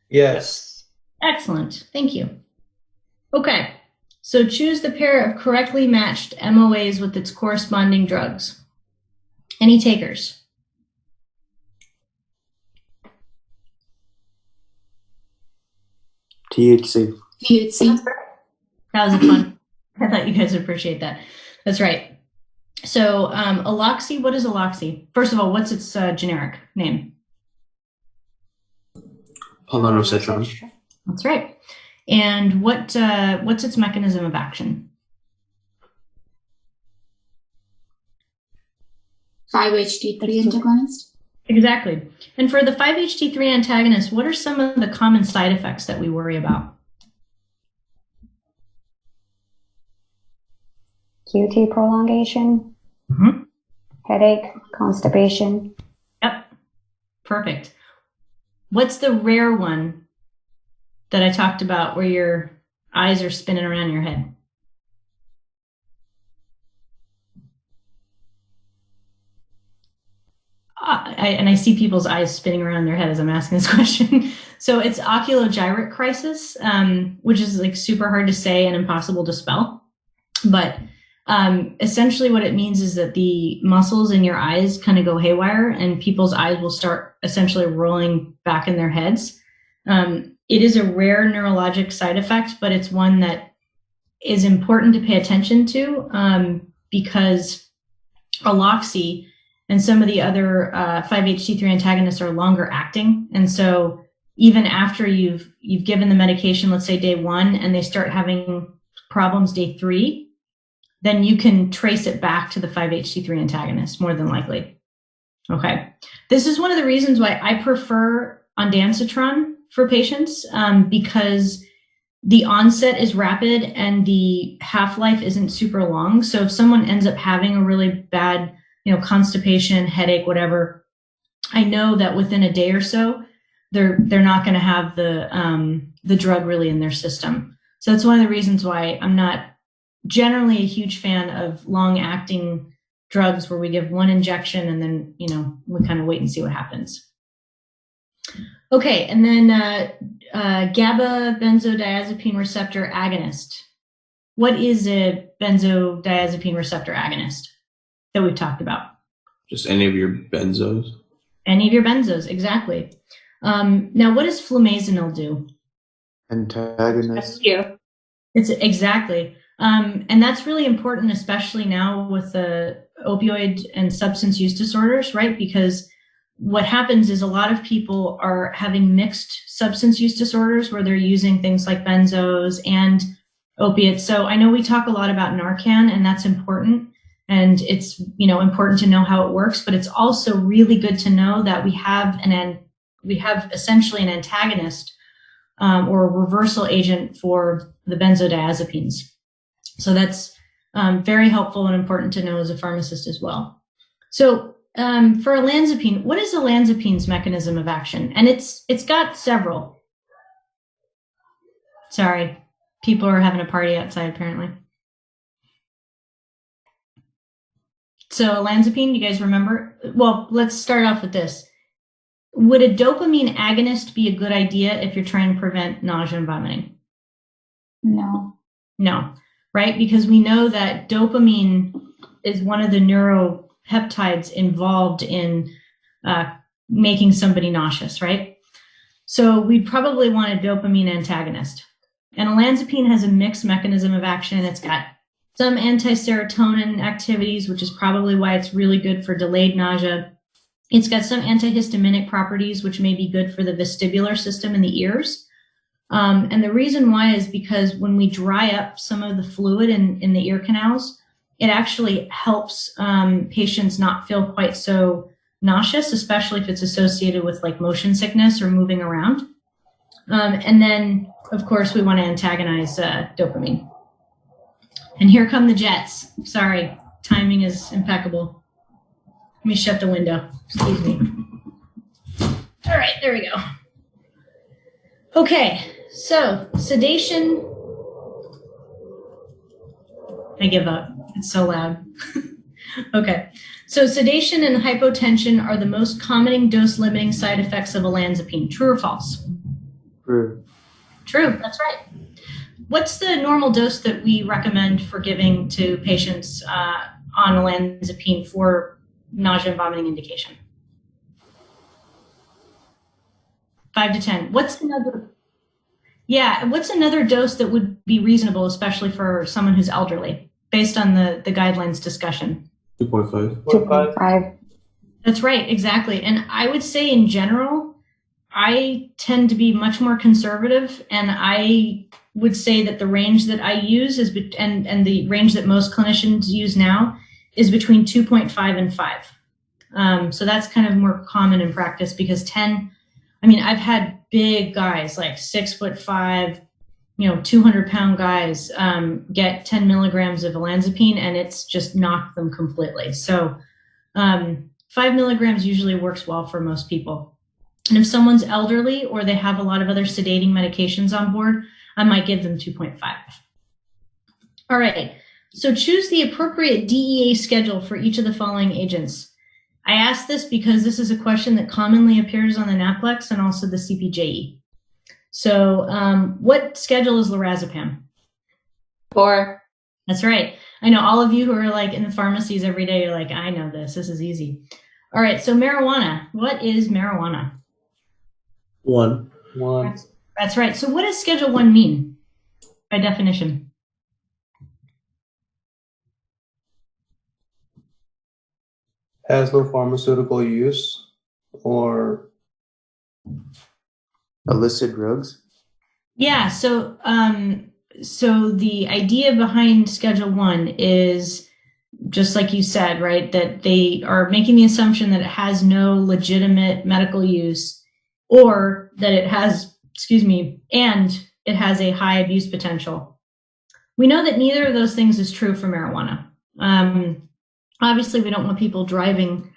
Yes. Excellent. Thank you. Okay. So choose the pair of correctly matched MOAs with its corresponding drugs. Any takers? THC. THC. That was a fun. I thought you guys would appreciate that. That's right. So Aloxi, what is Aloxi? First of all, what's its generic name? Palonosetron. That's right. And what's its mechanism of action? 5-HT3 antagonist. Exactly. And for the 5-HT3 antagonist, what are some of the common side effects that we worry about? QT prolongation, headache, constipation. Yep. Perfect. What's the rare one that I talked about where your eyes are spinning around your head? And I see people's eyes spinning around their head as I'm asking this question. So it's oculogyrate crisis, which is like super hard to say and impossible to spell. But essentially what it means is that the muscles in your eyes kind of go haywire and people's eyes will start essentially rolling back in their heads. It is a rare neurologic side effect, but it's one that is important to pay attention to because Aloxi and some of the other 5-HT3 antagonists are longer acting. And so even after you've given the medication, let's say day 1, and they start having problems day 3, then you can trace it back to the 5-HT3 antagonist more than likely. Okay. This is one of the reasons why I prefer ondansetron for patients because the onset is rapid and the half-life isn't super long. So if someone ends up having a really bad constipation, headache, whatever, I know that within a day or so, they're not going to have the drug really in their system. So that's one of the reasons why I'm not generally a huge fan of long-acting drugs where we give one injection and then we kind of wait and see what happens. Okay, and then GABA benzodiazepine receptor agonist. What is a benzodiazepine receptor agonist that we've talked about? Just any of your benzos? Any of your benzos, exactly. Now, what does flumazenil do? Antagonist. It's exactly. And that's really important, especially now with the opioid and substance use disorders, right? Because what happens is a lot of people are having mixed substance use disorders where they're using things like benzos and opiates. So I know we talk a lot about Narcan, and that's important. And it's, important to know how it works, but it's also really good to know that we have essentially an antagonist or a reversal agent for the benzodiazepines. So that's very helpful and important to know as a pharmacist as well. So for olanzapine, what is olanzapine's mechanism of action? And it's got several. Sorry, people are having a party outside apparently. So olanzapine, you guys remember? Well, let's start off with this. Would a dopamine agonist be a good idea if you're trying to prevent nausea and vomiting? No. No, right? Because we know that dopamine is one of the neuropeptides involved in making somebody nauseous, right? So we'd probably want a dopamine antagonist. And olanzapine has a mixed mechanism of action. It's got some anti-serotonin activities, which is probably why it's really good for delayed nausea. It's got some antihistaminic properties, which may be good for the vestibular system in the ears. And the reason why is because when we dry up some of the fluid in the ear canals, it actually helps patients not feel quite so nauseous, especially if it's associated with like motion sickness or moving around. And then, of course, we want to antagonize dopamine. And here come the jets. Sorry, timing is impeccable. Let me shut the window. Excuse me. All right, there we go. Okay, so sedation. I give up. It's so loud. Okay, so sedation and hypotension are the most common dose-limiting side effects of olanzapine. True or false? True. True, that's right. What's the normal dose that we recommend for giving to patients on olanzapine for nausea and vomiting indication? 5 to 10. What's another dose that would be reasonable, especially for someone who's elderly, based on the guidelines discussion? 2.5. 2.5. That's right, exactly. And I would say in general, I tend to be much more conservative, and I would say that the range that I use is, and the range that most clinicians use now is between 2.5 and 5. So that's kind of more common in practice, because 10, I mean, I've had big guys like 6'5", 200-pound guys get 10 milligrams of olanzapine, and it's just knocked them completely. So 5 milligrams usually works well for most people. And if someone's elderly or they have a lot of other sedating medications on board, I might give them 2.5. All right, so choose the appropriate DEA schedule for each of the following agents. I ask this because this is a question that commonly appears on the NAPLEX and also the CPJE. So what schedule is lorazepam? 4. That's right. I know all of you who are like in the pharmacies every day, you're like, I know this is easy. All right, so marijuana. What is marijuana? 1. That's right. So what does Schedule 1 mean by definition? Has no pharmaceutical use or Illicit drugs. Yeah, so the idea behind Schedule 1 is, just like you said, right, that they are making the assumption that it has no legitimate medical use, or that it has, and it has a high abuse potential. We know that neither of those things is true for marijuana. Obviously, we don't want people driving,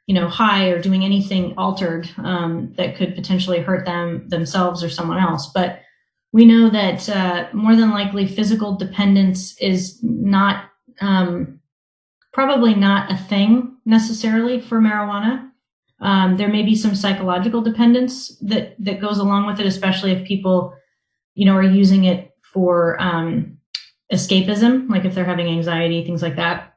high or doing anything altered that could potentially hurt themselves or someone else. But we know that more than likely physical dependence is not, probably not a thing necessarily for marijuana. There may be some psychological dependence that goes along with it, especially if people, are using it for escapism, like if they're having anxiety, things like that.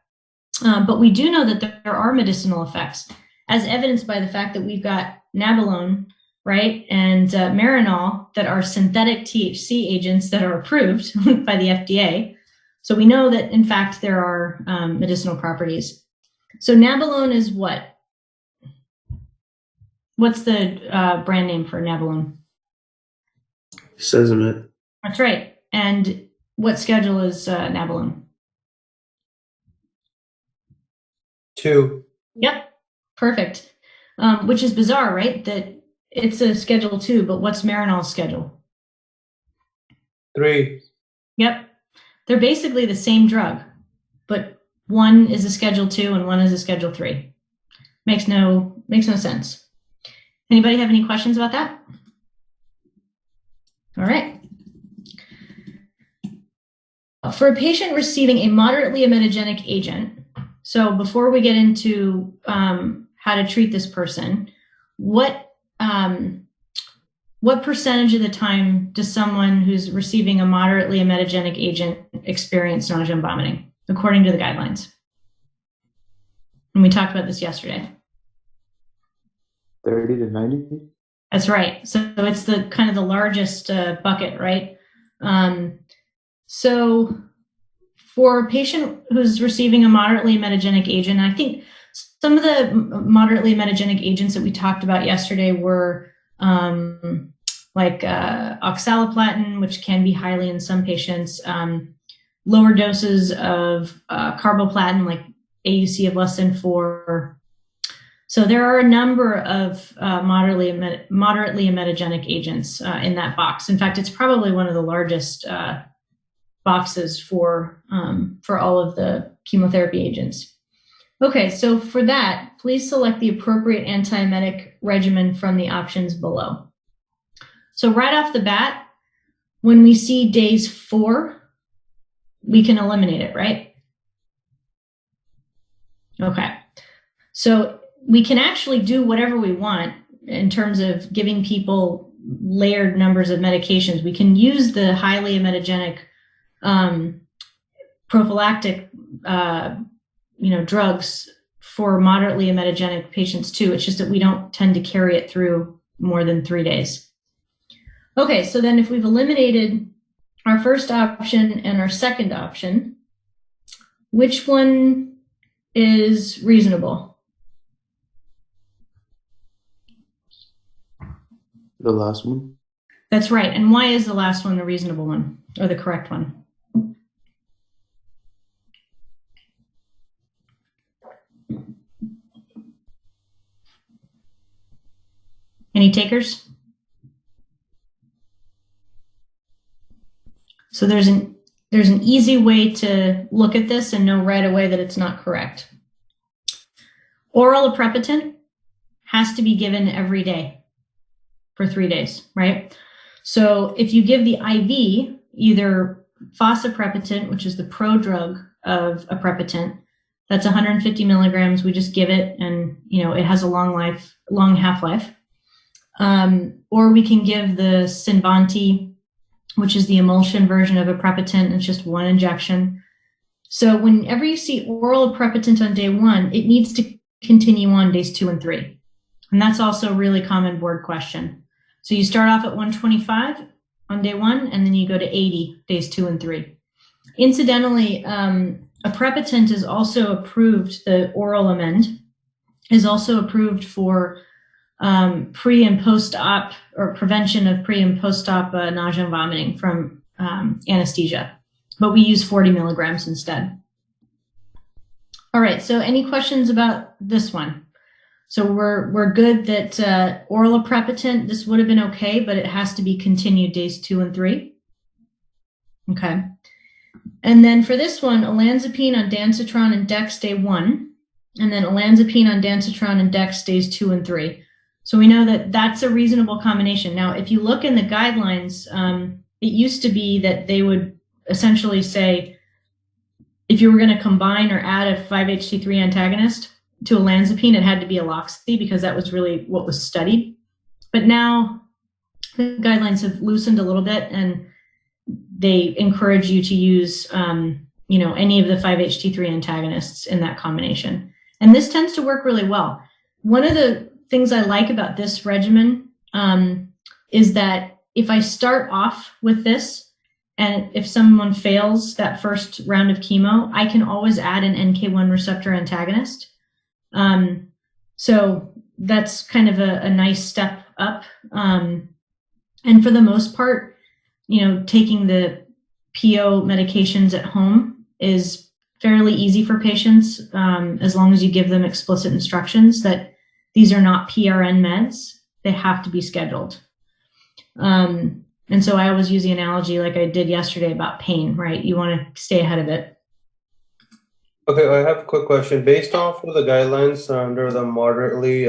But we do know that there are medicinal effects, as evidenced by the fact that we've got nabilone, right, and Marinol that are synthetic THC agents that are approved by the FDA. So we know that, in fact, there are medicinal properties. So nabilone is what? What's the brand name for nabilone? Sesame. That's right. And what schedule is nabilone? 2. Yep, perfect. Which is bizarre, right? That it's a Schedule 2, but what's Marinol's schedule? 3. Yep. They're basically the same drug, but one is a Schedule 2 and one is a Schedule 3. Makes no sense. Anybody have any questions about that? All right. For a patient receiving a moderately emetogenic agent, so before we get into how to treat this person, what percentage of the time does someone who's receiving a moderately emetogenic agent experience nausea and vomiting, according to the guidelines? And we talked about this yesterday. 30 to 90. That's right. So it's the kind of the largest bucket, right? So for a patient who's receiving a moderately emetogenic agent, I think some of the moderately emetogenic agents that we talked about yesterday were like oxaliplatin, which can be highly in some patients, lower doses of carboplatin, like AUC of less than 4. So there are a number of moderately emetogenic agents in that box. In fact, it's probably one of the largest boxes for all of the chemotherapy agents. Okay, so for that, please select the appropriate antiemetic regimen from the options below. So right off the bat, when we see days 4, we can eliminate it, right? Okay, so we can actually do whatever we want in terms of giving people layered numbers of medications. We can use the highly emetogenic prophylactic drugs for moderately emetogenic patients too. It's just that we don't tend to carry it through more than 3 days. Okay, so then if we've eliminated our first option and our second option, which one is reasonable? The last one. That's right. And why is the last one the reasonable one or the correct one? Any takers? So there's an easy way to look at this and know right away that it's not correct. Oral aprepitant has to be given every day for 3 days, right? So if you give the IV, either fosaprepitant, which is the prodrug of aprepitant, that's 150 milligrams. We just give it, and it has a long half-life. Or we can give the Cinvanti, which is the emulsion version of aprepitant. It's just one injection. So whenever you see oral aprepitant on day 1, it needs to continue on days 2 and 3. And that's also a really common board question. So you start off at 125 on day 1, and then you go to 80 days 2 and 3. Incidentally, aprepitant is also approved, the oral amend is also approved for pre and post-op, or prevention of pre and post-op nausea and vomiting from anesthesia, but we use 40 milligrams instead. All right, so any questions about this one? So we're good that oral aprepitant, this would have been okay, but it has to be continued days 2 and 3. Okay. And then for this one, olanzapine on dansitron and dex day 1, and then olanzapine on dansitron and dex days 2 and 3. So we know that that's a reasonable combination. Now, if you look in the guidelines, it used to be that they would essentially say, if you were going to combine or add a 5-HT3 antagonist to olanzapine, it had to be aloxaty because that was really what was studied. But now the guidelines have loosened a little bit, and they encourage you to use, any of the 5-HT3 antagonists in that combination. And this tends to work really well. One of the things I like about this regimen is that if I start off with this, and if someone fails that first round of chemo, I can always add an NK1 receptor antagonist. So that's kind of a nice step up. And for the most part, taking the PO medications at home is fairly easy for patients, as long as you give them explicit instructions that these are not PRN meds. They have to be scheduled. And so I always use the analogy like I did yesterday about pain, right? You want to stay ahead of it. Okay, I have a quick question. Based off of the guidelines under the moderately,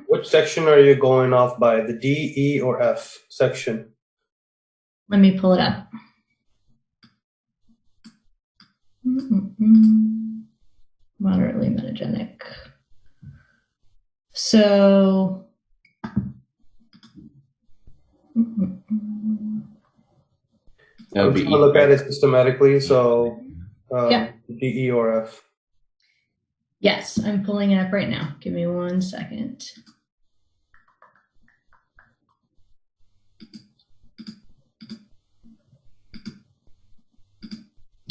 which section are you going off by? The D, E, or F section? Let me pull it up. Moderately metagenic. So, That would be I'm trying to look at it systematically. So, D, E, or F. Yes, I'm pulling it up right now. Give me 1 second.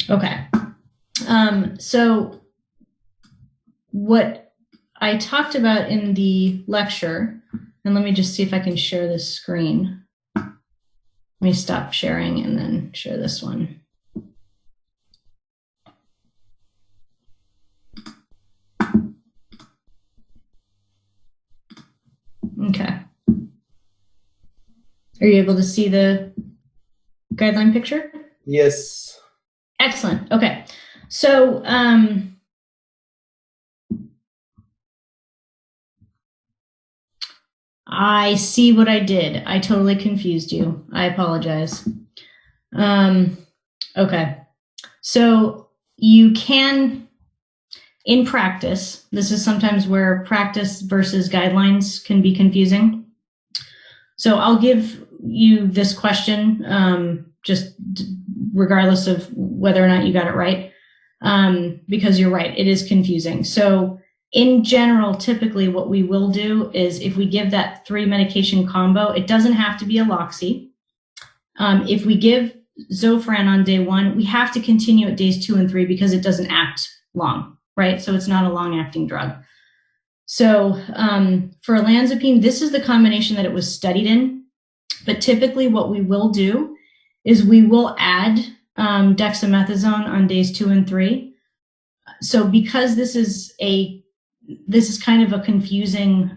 Okay. So what I talked about in the lecture, and let me just see if I can share this screen. Let me stop sharing and then share this one. Okay. Are you able to see the guideline picture? Yes. Excellent. Okay. So, I see what I did. I totally confused you. I apologize. Okay. So you can, in practice, this is sometimes where practice versus guidelines can be confusing. So I'll give you this question, just regardless of whether or not you got it right, because you're right, it is confusing. So in general, typically what we will do is if we give that 3 medication combo, it doesn't have to be a Loxy. If we give Zofran on day 1, we have to continue at days 2 and 3 because it doesn't act long, right? So it's not a long-acting drug. So for olanzapine, this is the combination that it was studied in. But typically what we will do is we will add dexamethasone on days 2 and 3. So because this is kind of a confusing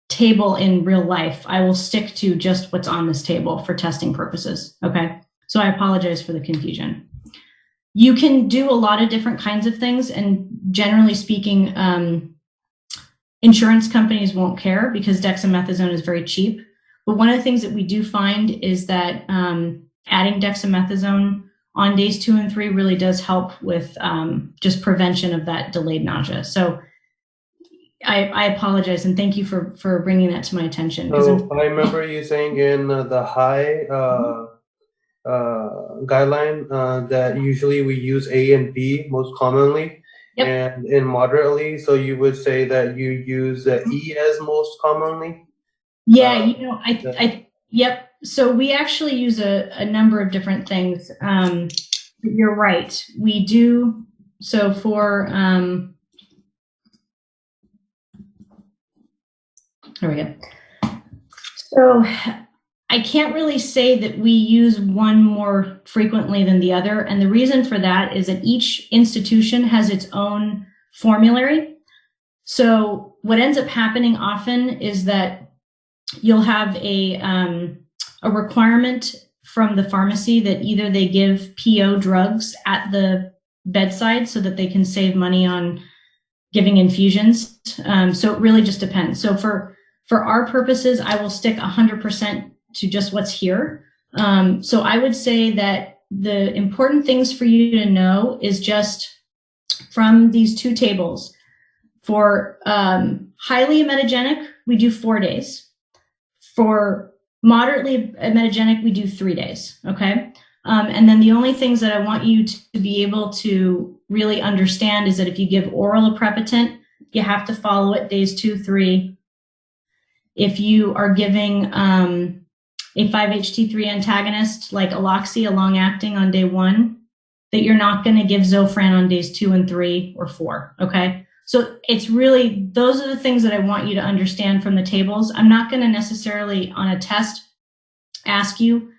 table in real life, I will stick to just what's on this table for testing purposes. Okay. So I apologize for the confusion. You can do a lot of different kinds of things, and generally speaking, insurance companies won't care because dexamethasone is very cheap. But one of the things that we do find is that adding dexamethasone on days 2 and 3 really does help with just prevention of that delayed nausea. So I apologize, and thank you for bringing that to my attention. So I remember you saying in the high guideline that usually we use A and B most commonly. Yep. And in moderately, so you would say that you use E as most commonly? Yeah, yep. So we actually use a number of different things. You're right. We do. So for, there we go. So I can't really say that we use one more frequently than the other. And the reason for that is that each institution has its own formulary. So what ends up happening often is that you'll have a requirement from the pharmacy that either they give PO drugs at the bedside so that they can save money on giving infusions. So it really just depends. So for our purposes, I will stick 100% to just what's here. So I would say that the important things for you to know is just from these 2 tables. For highly emetogenic, we do 4 days. For moderately emetogenic, we do 3 days, okay? And then the only things that I want you to be able to really understand is that if you give oral aprepitant, you have to follow it days 2, 3. If you are giving a 5-HT3 antagonist like Aloxi, a long-acting on day 1, that you're not going to give Zofran on days 2 and 3 or 4, okay? So it's really, those are the things that I want you to understand from the tables. I'm not going to necessarily on a test ask you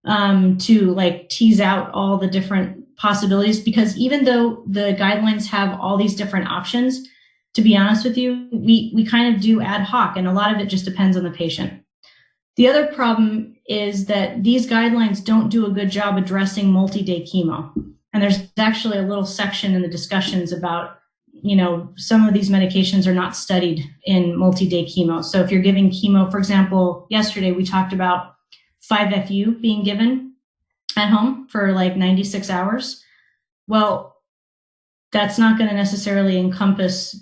to like tease out all the different possibilities, because even though the guidelines have all these different options, to be honest with you, we kind of do ad hoc, and a lot of it just depends on the patient. The other problem is that these guidelines don't do a good job addressing multi-day chemo. And there's actually a little section in the discussions about, you know, some of these medications are not studied in multi-day chemo. So if you're giving chemo, for example, yesterday we talked about 5-FU being given at home for like 96 hours. Well, that's not going to necessarily encompass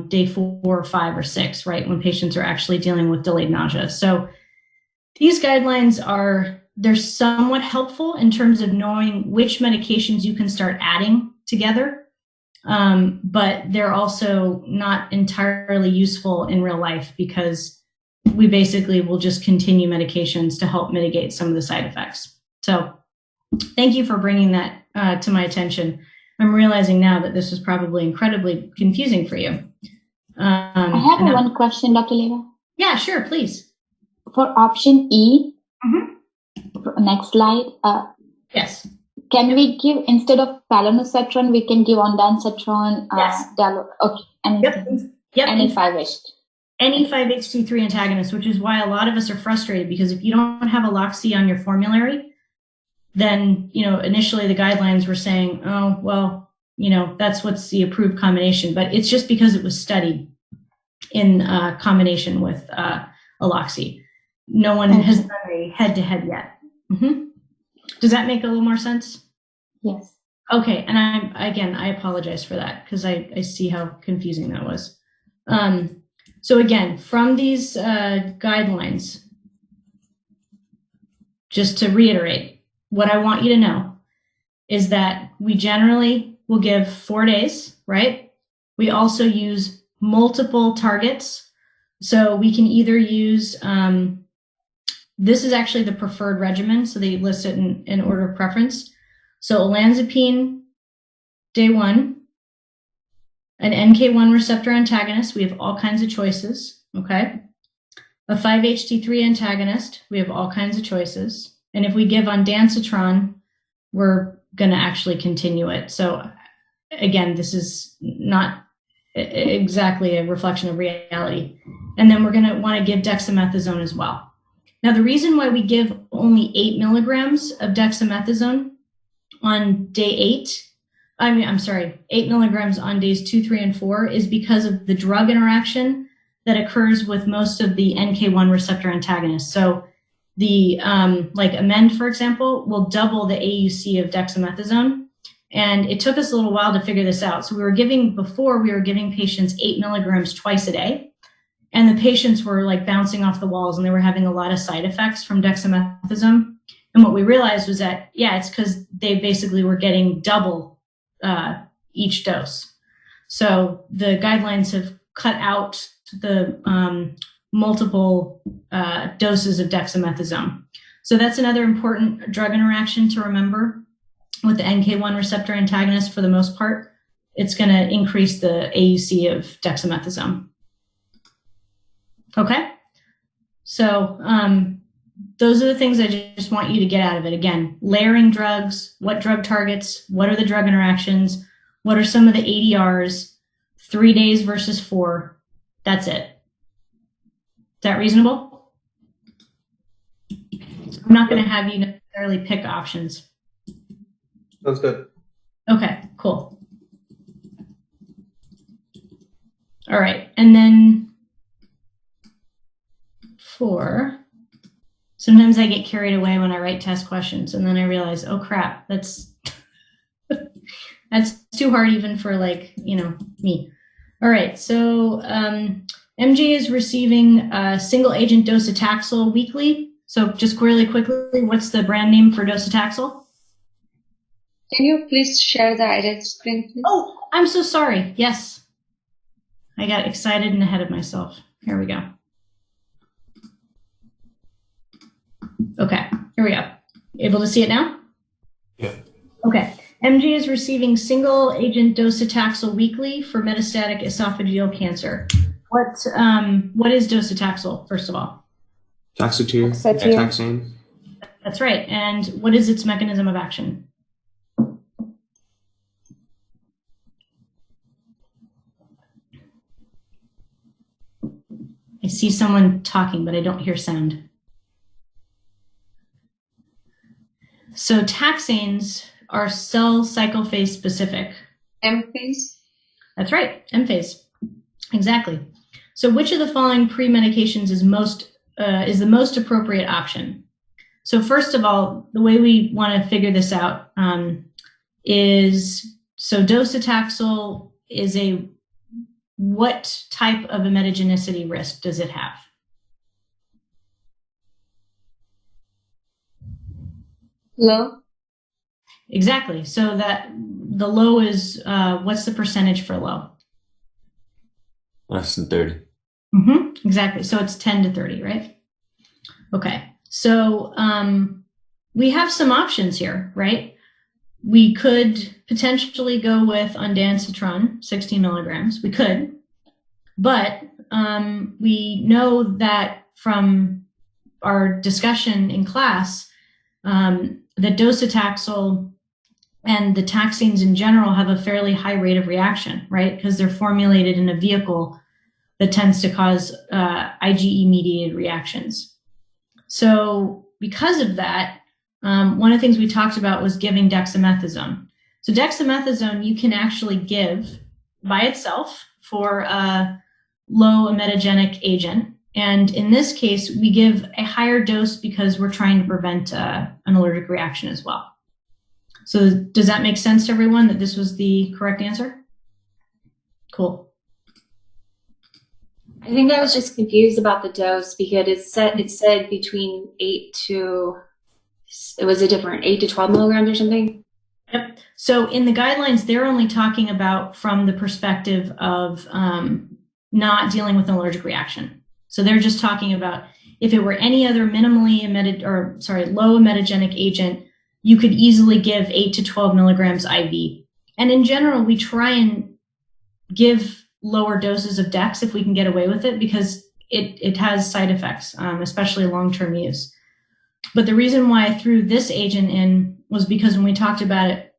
day 4 or 5 or 6, right? When patients are actually dealing with delayed nausea. So these guidelines they're somewhat helpful in terms of knowing which medications you can start adding together. But they're also not entirely useful in real life because we basically will just continue medications to help mitigate some of the side effects. So thank you for bringing that to my attention. I'm realizing now that this was probably incredibly confusing for you. I have one question, Dr. Leva. Yeah, sure, please. For option E, next slide. Yes. Can we give, instead of palonosetron, we can give ondansetron? Yes. Okay. Anything. Yep. Any 5-HT. Any 5-HT3 antagonist, which is why a lot of us are frustrated, because if you don't have Aloxi on your formulary, then, you know, initially the guidelines were saying, oh, well, you know, that's what's the approved combination. But it's just because it was studied in combination with Aloxi. No one has done a head-to-head yet. Does that make a little more sense? Yes. Okay, and I apologize for that because I see how confusing that was. So again, from these guidelines, just to reiterate, what I want you to know is that we generally will give 4 days, right? We also use multiple targets. So we can either use, this is actually the preferred regimen, so they list it in order of preference. So olanzapine, day 1, an NK1 receptor antagonist, we have all kinds of choices, okay? A 5-HT3 antagonist, we have all kinds of choices. And if we give ondansetron, we're going to actually continue it. So again, this is not exactly a reflection of reality. And then we're going to want to give dexamethasone as well. Now, the reason why we give only 8 milligrams of dexamethasone on day 8, 8 milligrams on days 2, 3, and 4 is because of the drug interaction that occurs with most of the NK1 receptor antagonists. So the, like Amend, for example, will double the AUC of dexamethasone. And it took us a little while to figure this out. So we were giving patients 8 milligrams twice a day. And the patients were like bouncing off the walls and they were having a lot of side effects from dexamethasone. And what we realized was that, yeah, it's because they basically were getting double each dose. So the guidelines have cut out the multiple doses of dexamethasone. So that's another important drug interaction to remember with the NK1 receptor antagonist. For the most part, it's going to increase the AUC of dexamethasone. Okay, so those are the things I just want you to get out of it. Again, layering drugs, what drug targets, what are the drug interactions, what are some of the ADRs, 3 days versus 4. That's it. Is that reasonable? I'm not going to have you necessarily pick options. Sounds good. Okay, cool. All right, and then 4. Sometimes I get carried away when I write test questions, and then I realize, oh crap, that's that's too hard even for me. All right, so MG is receiving single agent docetaxel weekly. So just really quickly, what's the brand name for docetaxel? Can you please share the IDEX screen, please? Oh, I'm so sorry. Yes. I got excited and ahead of myself. Here we go. Okay, here we go. Able to see it now? Yeah. Okay. MG is receiving single agent docetaxel weekly for metastatic esophageal cancer. What is docetaxel, first of all? Taxotere, Taxotere. taxane. That's right. And what is its mechanism of action? I see someone talking, but I don't hear sound. So taxanes are cell cycle phase specific. M phase? That's right, M phase. Exactly. So which of the following pre-medications is the most appropriate option? So first of all, the way we want to figure this out is, so docetaxel is what type of immunogenicity risk does it have? Low? Exactly. So that the low is, what's the percentage for low? Less than 30. Mm-hmm. Exactly. So it's 10 to 30, right? Okay. So we have some options here, right? We could potentially go with ondansetron, 16 milligrams. We could, but we know that from our discussion in class, the docetaxel and the taxanes in general have a fairly high rate of reaction, right? Because they're formulated in a vehicle that tends to cause IgE-mediated reactions. So because of that, one of the things we talked about was giving dexamethasone. So dexamethasone you can actually give by itself for a low emetogenic agent. And in this case, we give a higher dose because we're trying to prevent an allergic reaction as well. So does that make sense to everyone that this was the correct answer? Cool. I think I was just confused about the dose because it said between 8 to, it was a different 8 to 12 milligrams or something. Yep. So in the guidelines, they're only talking about from the perspective of not dealing with an allergic reaction. So they're just talking about if it were any other low emetogenic agent, you could easily give 8 to 12 milligrams IV. And in general, we try and give lower doses of Dex if we can get away with it because it has side effects, especially long-term use. But the reason why I threw this agent in was because when we talked about it,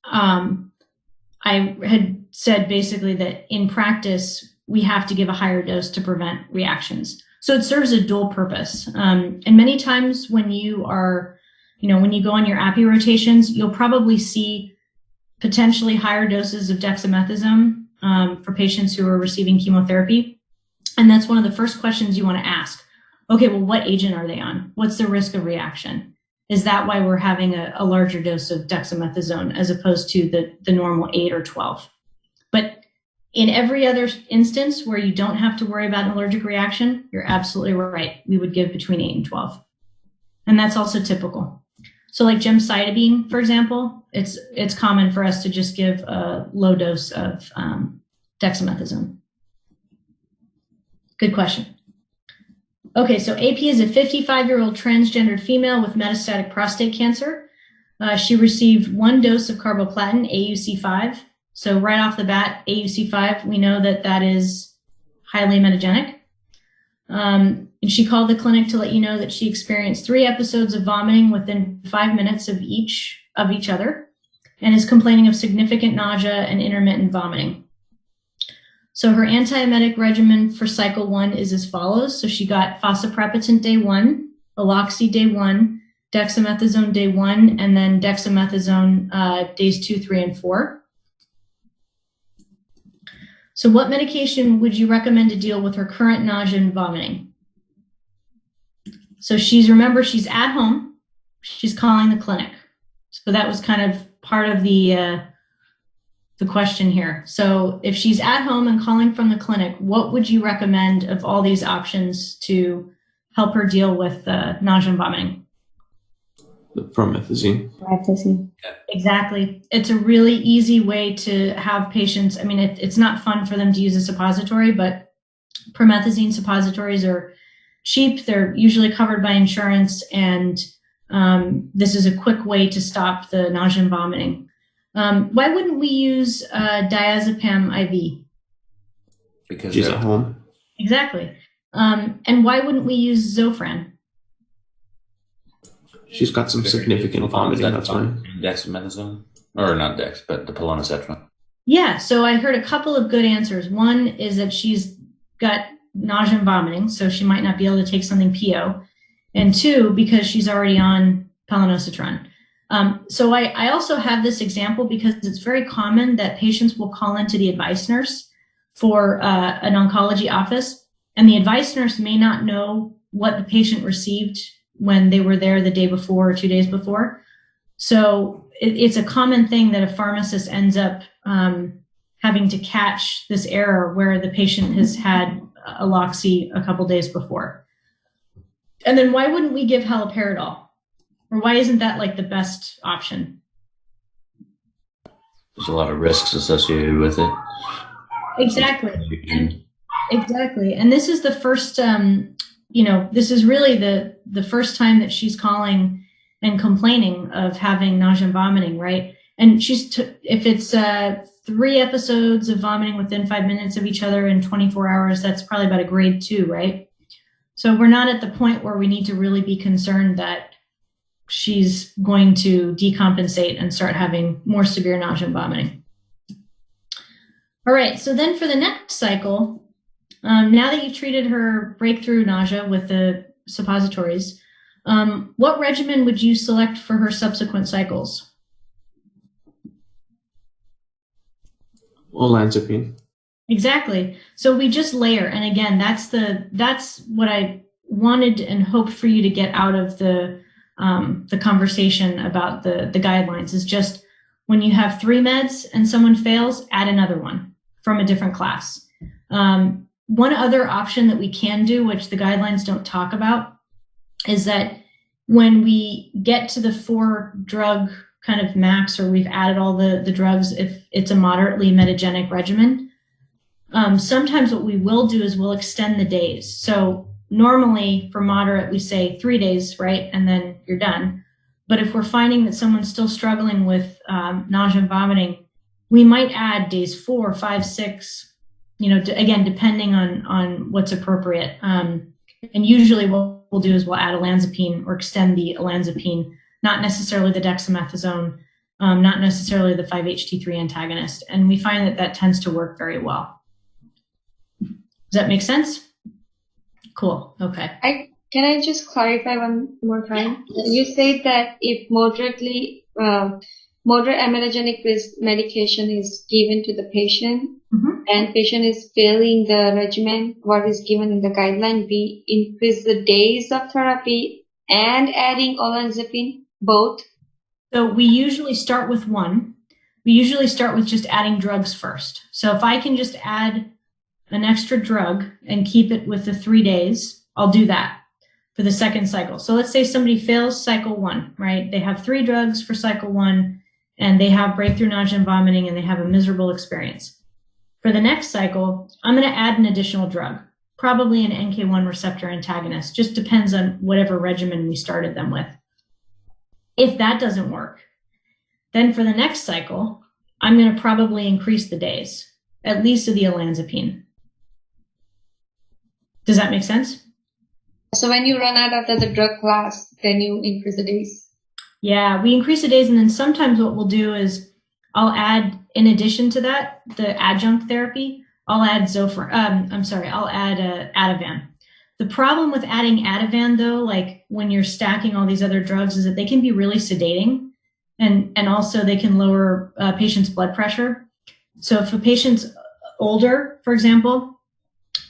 I had said basically that in practice, we have to give a higher dose to prevent reactions. So it serves a dual purpose. And many times when you are, when you go on your API rotations, you'll probably see potentially higher doses of dexamethasone for patients who are receiving chemotherapy. And that's one of the first questions you want to ask. Okay, well, what agent are they on? What's the risk of reaction? Is that why we're having a larger dose of dexamethasone as opposed to the normal 8 or 12? But in every other instance where you don't have to worry about an allergic reaction, you're absolutely right. We would give between 8 and 12. And that's also typical. So like gemcitabine, for example, it's common for us to just give a low dose of dexamethasone. Good question. Okay, so AP is a 55-year-old transgendered female with metastatic prostate cancer. She received 1 dose of carboplatin, AUC5. So right off the bat, AUC5, we know that is highly emetogenic. And she called the clinic to let you know that she experienced 3 episodes of vomiting within 5 minutes of each other and is complaining of significant nausea and intermittent vomiting. So her antiemetic regimen for cycle 1 is as follows. So she got fosaprepitant day 1, Aloxi day 1, dexamethasone day 1, and then dexamethasone days 2, 3, and 4. So what medication would you recommend to deal with her current nausea and vomiting? So remember, she's at home. She's calling the clinic. So that was kind of part of the question here. So if she's at home and calling from the clinic, what would you recommend of all these options to help her deal with nausea and vomiting? The promethazine. Promethazine. Exactly. It's a really easy way to have patients. I mean, it's not fun for them to use a suppository, but promethazine suppositories are cheap. They're usually covered by insurance, and this is a quick way to stop the nausea and vomiting. Why wouldn't we use diazepam IV? Because she's at home. Exactly. And why wouldn't we use Zofran? She's got some significant vomiting, that's why. Dexamethasone? Or not Dex, but the polonosetron. Yeah, so I heard a couple of good answers. One is that she's got nausea and vomiting, so she might not be able to take something PO. And 2, because she's already on polonosetron. So I also have this example because it's very common that patients will call into the advice nurse for an oncology office, and the advice nurse may not know what the patient received when they were there the day before or 2 days before. So it's a common thing that a pharmacist ends up having to catch this error where the patient has had Aloxi a couple days before. And then why wouldn't we give haloperidol? Or why isn't that like the best option? There's a lot of risks associated with it. Exactly. Exactly. And this is the first, this is really the first time that she's calling and complaining of having nausea and vomiting, right? And if it's 3 episodes of vomiting within 5 minutes of each other in 24 hours, that's probably about a grade 2, right? So we're not at the point where we need to really be concerned that she's going to decompensate and start having more severe nausea and vomiting. All right, so then for the next cycle, now that you've treated her breakthrough nausea with the suppositories, what regimen would you select for her subsequent cycles? Olanzapine. Exactly. So we just layer, and again, that's what I wanted and hoped for you to get out of the conversation about the guidelines is just when you have 3 meds and someone fails, add another one from a different class. one other option that we can do, which the guidelines don't talk about, is that when we get to the 4-drug kind of max, or we've added all the drugs, if it's a moderately metagenic regimen, sometimes what we will do is we'll extend the days. So normally for moderate, we say 3 days, right? And then you're done. But if we're finding that someone's still struggling with nausea and vomiting, we might add days 4, 5, 6, again, depending on what's appropriate. And usually what we'll do is we'll add olanzapine or extend the olanzapine, not necessarily the dexamethasone, not necessarily the 5-HT3 antagonist. And we find that tends to work very well. Does that make sense? Cool. Okay. Can I just clarify one more time? You said that if moderate emetogenic medication is given to the patient, and patient is failing the regimen, what is given in the guideline, we increase the days of therapy and adding olanzapine, both? So we usually start with one. We usually start with just adding drugs first. So if I can just add an extra drug and keep it with the 3 days, I'll do that for the second cycle. So let's say somebody fails cycle 1, right? They have 3 drugs for cycle 1, and they have breakthrough nausea and vomiting, and they have a miserable experience. For the next cycle, I'm going to add an additional drug, probably an NK1 receptor antagonist. Just depends on whatever regimen we started them with. If that doesn't work, then for the next cycle, I'm going to probably increase the days, at least of the olanzapine. Does that make sense? So when you run out of the drug class, then you increase the days? Yeah, we increase the days, and then sometimes what we'll do is I'll add, in addition to that, the adjunct therapy, I'll add I'll add Ativan. The problem with adding Ativan, though, like when you're stacking all these other drugs, is that they can be really sedating, and also they can lower a patient's blood pressure. So if a patient's older, for example,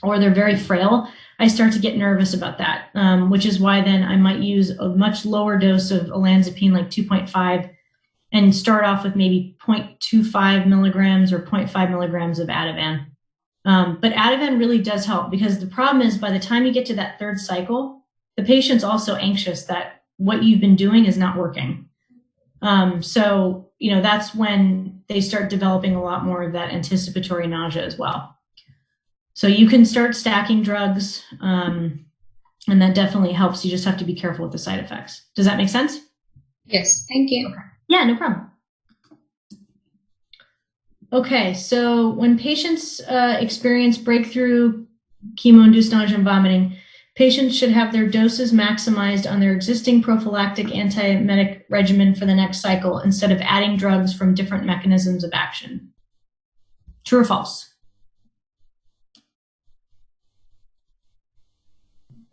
or they're very frail, I start to get nervous about that, which is why then I might use a much lower dose of olanzapine, like 2.5, and start off with maybe 0.25 milligrams or 0.5 milligrams of Ativan. But Ativan really does help, because the problem is by the time you get to that 3rd cycle, the patient's also anxious that what you've been doing is not working. So, that's when they start developing a lot more of that anticipatory nausea as well. So you can start stacking drugs, and that definitely helps. You just have to be careful with the side effects. Does that make sense? Yes, thank you. Okay. Yeah, no problem. Okay, so when patients experience breakthrough chemo-induced nausea and vomiting, patients should have their doses maximized on their existing prophylactic antiemetic regimen for the next cycle instead of adding drugs from different mechanisms of action. True or false?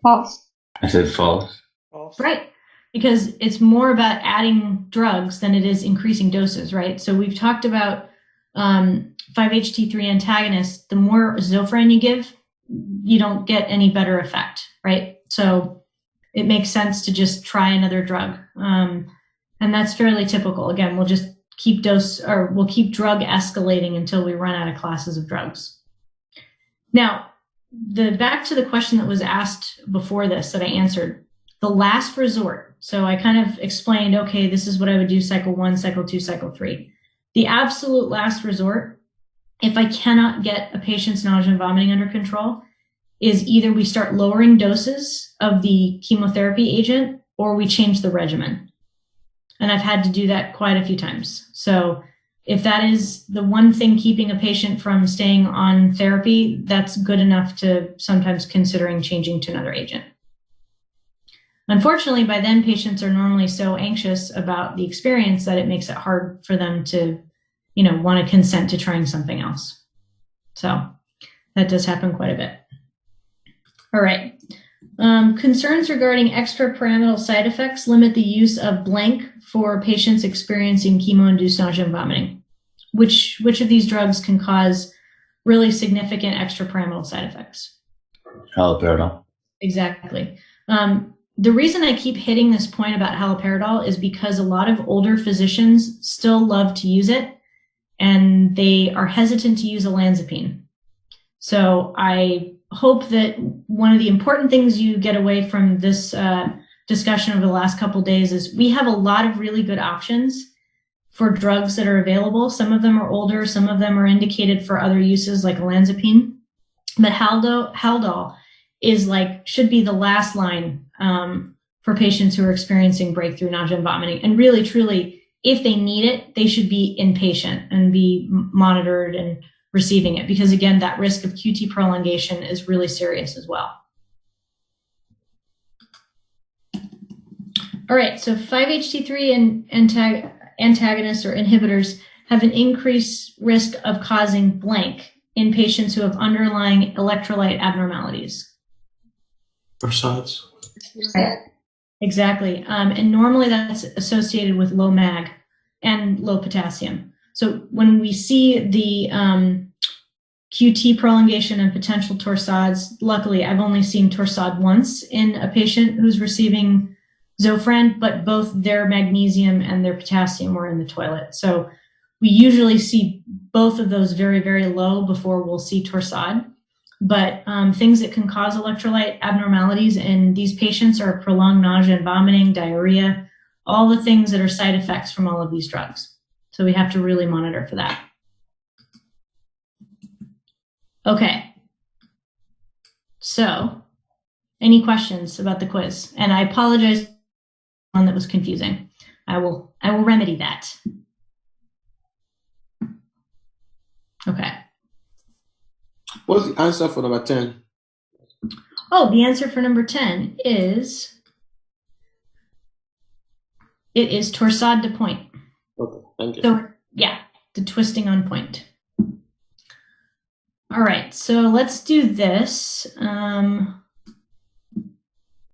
False. I said false. False. Right. Because it's more about adding drugs than it is increasing doses, right? So we've talked about 5-HT3 antagonists. The more Zofran you give, you don't get any better effect, right? So it makes sense to just try another drug. And that's fairly typical. Again, we'll just keep we'll keep drug escalating until we run out of classes of drugs. Now, back to the question that was asked before this that I answered, the last resort. So I kind of explained, okay, this is what I would do cycle 1, cycle 2, cycle 3. The absolute last resort, if I cannot get a patient's nausea and vomiting under control, is either we start lowering doses of the chemotherapy agent or we change the regimen. And I've had to do that quite a few times. So if that is the one thing keeping a patient from staying on therapy, that's good enough to sometimes considering changing to another agent. Unfortunately, by then patients are normally so anxious about the experience that it makes it hard for them to, want to consent to trying something else. So that does happen quite a bit. All right. Concerns regarding extrapyramidal side effects limit the use of blank for patients experiencing chemo-induced nausea and vomiting. Which of these drugs can cause really significant extrapyramidal side effects? Haloperidol. Exactly. The reason I keep hitting this point about haloperidol is because a lot of older physicians still love to use it, and they are hesitant to use olanzapine. So I hope that one of the important things you get away from this discussion over the last couple of days is we have a lot of really good options for drugs that are available. Some of them are older, some of them are indicated for other uses like olanzapine. But Haldol is should be the last line for patients who are experiencing breakthrough nausea and vomiting. And really, truly, if they need it, they should be inpatient and be monitored and receiving it, because again, that risk of QT prolongation is really serious as well. All right, so 5-HT3 antagonists or inhibitors have an increased risk of causing blank in patients who have underlying electrolyte abnormalities. Torsades. Right. Exactly. And normally that's associated with low mag and low potassium. So when we see the QT prolongation and potential torsades, luckily I've only seen torsade once in a patient who's receiving Zofran, but both their magnesium and their potassium were in the toilet. So we usually see both of those very, very low before we'll see torsade. But things that can cause electrolyte abnormalities in these patients are prolonged nausea and vomiting, diarrhea, all the things that are side effects from all of these drugs. So we have to really monitor for that. Okay. So, any questions about the quiz? And I apologize for one that was confusing. I will remedy that. Okay. What's the answer for number 10? Oh, the answer for number 10 is it is torsade de point. Okay, thank you. So yeah, the twisting on point. All right, so let's do this.